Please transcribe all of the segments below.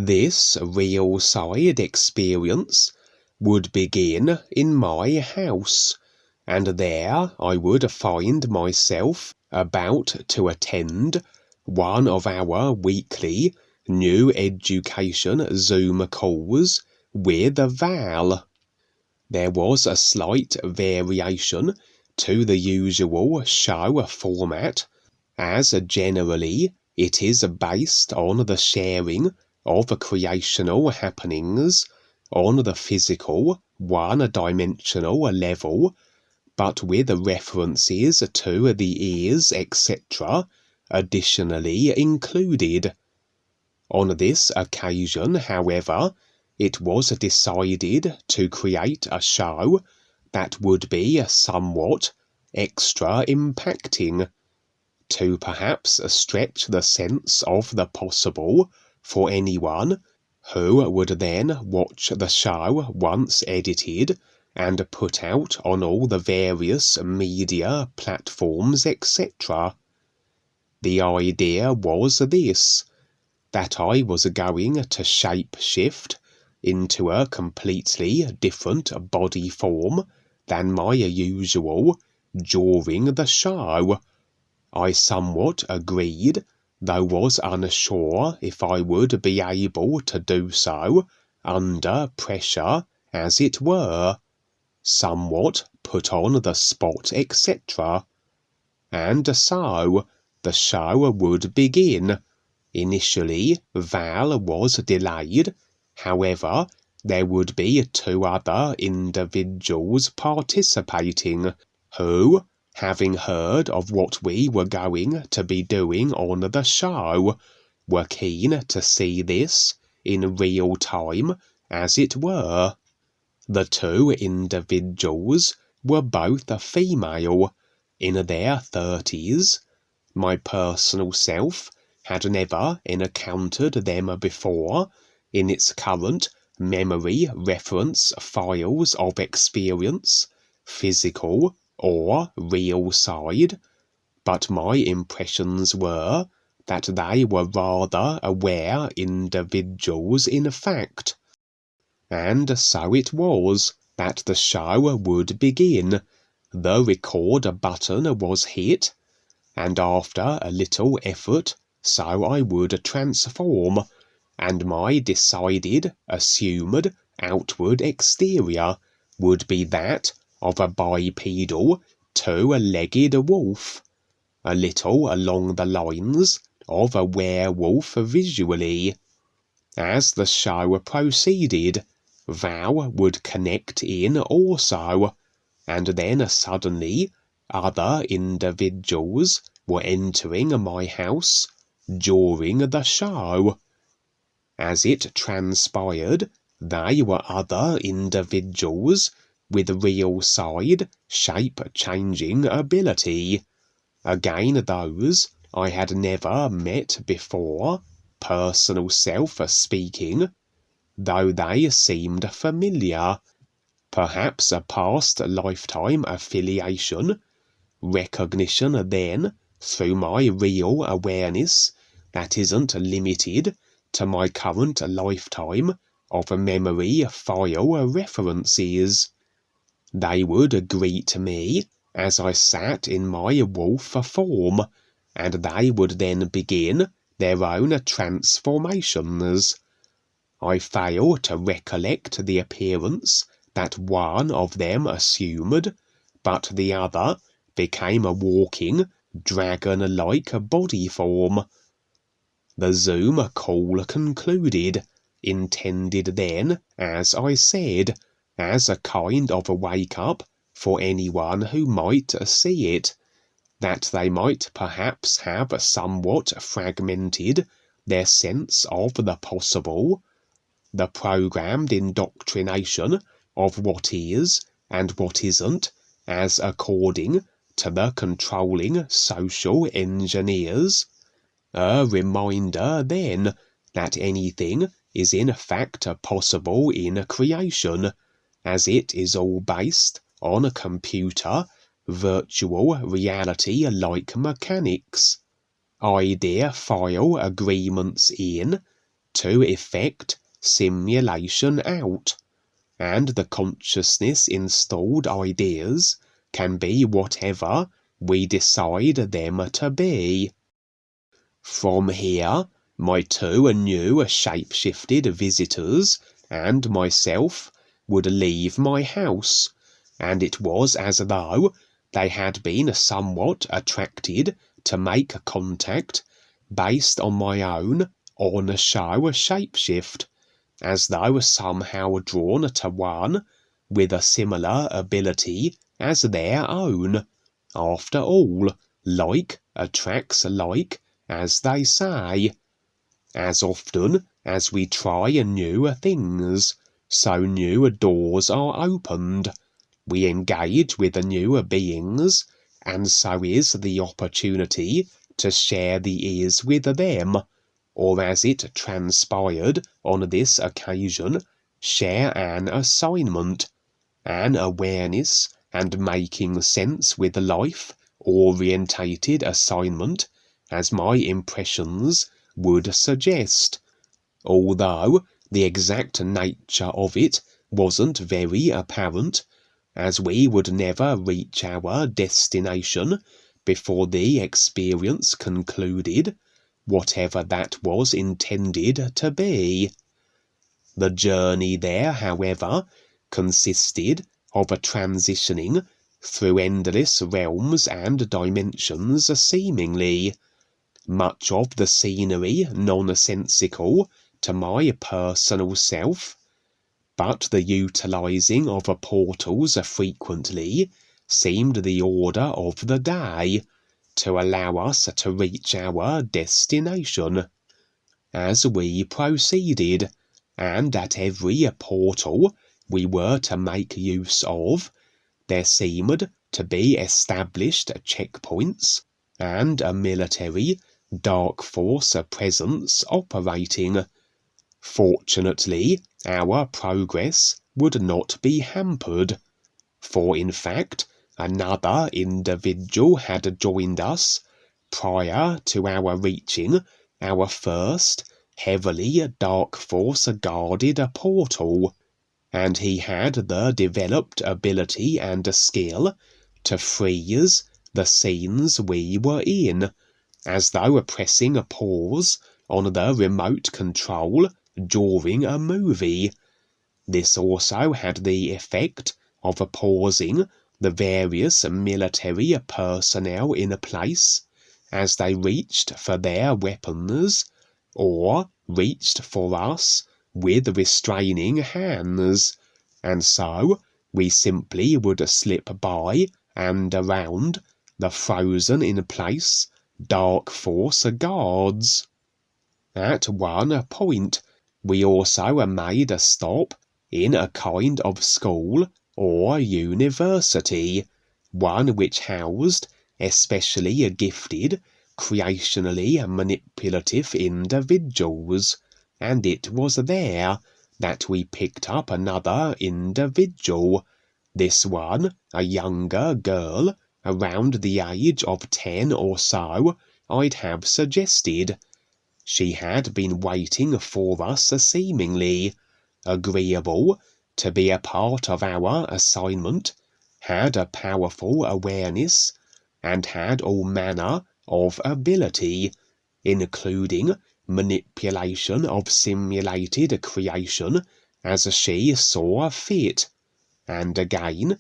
This real-side experience would begin in my house, and there I would find myself about to attend one of our weekly NuEducation Zoom calls with Val. There was a slight variation to the usual show format, as generally it is based on the sharing of creational happenings on the physical, one-dimensional level, but with references to the ears, etc., additionally included. On this occasion, however, it was decided to create a show that would be somewhat extra impacting, to perhaps stretch the sense of the possible for anyone who would then watch the show once edited and put out on all the various media platforms, etc. The idea was this, that I was going to shapeshift into a completely different body form than my usual during the show. I somewhat agreed, though was unsure if I would be able to do so under pressure, as it were, somewhat put on the spot, etc. And so the show would begin. Initially, Val was delayed. However, there would be 2 other individuals participating who, having heard of what we were going to be doing on the show, were keen to see this in real time, as it were. The 2 individuals were both female, in their 30s. My personal self had never encountered them before in its current memory reference files of experience, physical or real side, but my impressions were that they were rather aware individuals in fact. And so it was that the show would begin. The record button was hit, and after a little effort, so I would transform, and my decided, assumed outward exterior would be that of a bipedal, 2-legged wolf, a little along the lines of a werewolf visually. As the show proceeded, Val would connect in also, and then suddenly other individuals were entering my house during the show. As it transpired, they were other individuals with real side shape-changing ability. Again, those I had never met before, personal self speaking, though they seemed familiar, perhaps a past lifetime affiliation, recognition then through my real awareness that isn't limited to my current lifetime of memory file references. They would greet me as I sat in my wolf form, and they would then begin their own transformations. I fail to recollect the appearance that one of them assumed, but the other became a walking, dragon-like body form. The Zoom call concluded, intended then, as I said, as a kind of a wake-up for anyone who might see it, that they might perhaps have somewhat fragmented their sense of the possible, the programmed indoctrination of what is and what isn't, as according to the controlling social engineers. A reminder, then, that anything is in fact possible in creation, as it is all based on a computer, virtual reality-like mechanics. Idea file agreements in, to effect simulation out, and the consciousness installed ideas can be whatever we decide them to be. From here, my two new shape-shifted visitors and myself would leave my house, and it was as though they had been somewhat attracted to make contact based on my own on-show shapeshift, as though somehow drawn to one with a similar ability as their own. After all, like attracts like, as they say. As often as we try new things, so new doors are opened. We engage with new beings, and so is the opportunity to share the ease with them, or as it transpired on this occasion, share an assignment, an awareness and making sense with life orientated assignment, as my impressions would suggest, although the exact nature of it wasn't very apparent, as we would never reach our destination before the experience concluded, whatever that was intended to be. The journey there, however, consisted of a transitioning through endless realms and dimensions seemingly, much of the scenery nonsensical to my personal self, but the utilizing of portals frequently seemed the order of the day, to allow us to reach our destination. As we proceeded, and at every portal we were to make use of, there seemed to be established checkpoints, and a military dark force presence operating. Fortunately, our progress would not be hampered, for in fact another individual had joined us prior to our reaching our first heavily dark force guarded portal, and he had the developed ability and skill to freeze the scenes we were in, as though pressing a pause on the remote control during a movie. This also had the effect of pausing the various military personnel in place as they reached for their weapons, or reached for us with restraining hands, and so we simply would slip by and around the frozen in place dark force guards. At one point we also made a stop in a kind of school or university, one which housed especially gifted, creationally manipulative individuals, and it was there that we picked up another individual, this one a younger girl, around the age of 10 or so, I'd have suggested. She had been waiting for us seemingly, agreeable to be a part of our assignment, had a powerful awareness, and had all manner of ability, including manipulation of simulated creation as she saw fit, and again,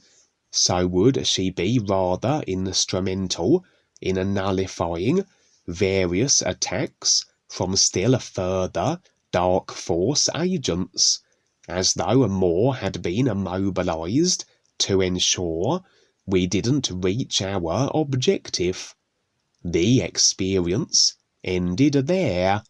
so would she be rather instrumental in nullifying various attacks from still further dark force agents, as though more had been mobilized to ensure we didn't reach our objective. The experience ended there,